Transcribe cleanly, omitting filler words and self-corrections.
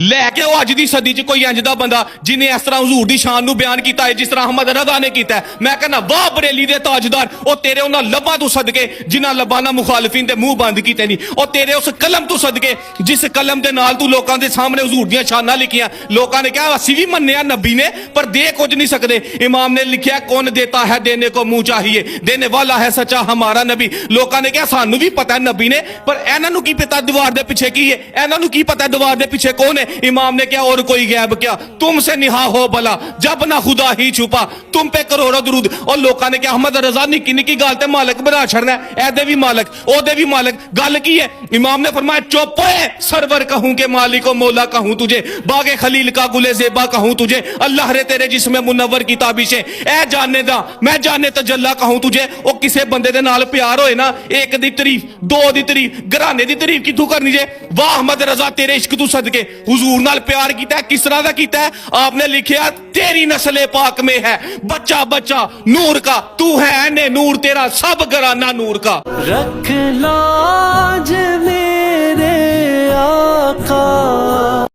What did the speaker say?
لے کے وہ اج دی صدی چ کوئی انج دا بندہ جنہیں اس طرح حضور دی شان نو بیان کیتا ہے جس طرح احمد رضا نے کیتا ہے. میں کہنا واہ بریلی دے تاجدار, او تیرے انہاں لباں تو صدقے جنہاں لباں نال مخالفین دے منہ بند کیتے نہیں, او تیرے اس قلم تو صدقے جس قلم دے نال تو لوکاں دے سامنے حضور دیاں شاناں لکھیاں. لوکاں نے کہا اسی بھی منیا نبی نے پر دے کچھ نہیں سکدے. امام نے لکھیا کون دیتا ہے دینے کو منہ چاہیے, دینے والا ہے سچا ہمارا نبی. لوکاں نے کہا سانو بھی پتہ ہے نبی نے, پر انہاں نو کی پتہ دیوار دے پیچھے کی ہے, انہاں نو کی پتہ دیوار دے پیچھے کون ہے. امام نے کہا اور کوئی غیب کیا, تم سے نہا ہو بلا جب نہ خدا ہی چھپا, تم پہ کروڑوں درود. اور لوکاں نے کہا احمد رضا نکی نکی گل تے مالک بنا چھڑنا ہے, اے دے بھی مالک او دے بھی مالک, گل کی ہے؟ امام نے فرمایا چپ ہے, سرور کہوں کہ مالک و مولا کہوں تجھے, باغ خلیل کا گل زیبا کہوں تجھے, اللہ رے تیرے جسم منور کی تابشیں, اے جانے دا میں جانے تجلا کہوں تجھے. او کسے بندے دے نال پیار ہوئے نا, ایک دی تعریف دو دی تعریف گھرانے دی تعریف کتھوں کرنی جے. واہ احمد رضا تیرے عشق تو صدقے حضور نال پیار کیتا ہے. کس طرح دا کیتا ہے؟ آپ نے لکھیا تیری نسل پاک میں ہے بچہ بچہ نور کا, تو ہے نے نور تیرا سب گھرانہ نور کا. رکھ لو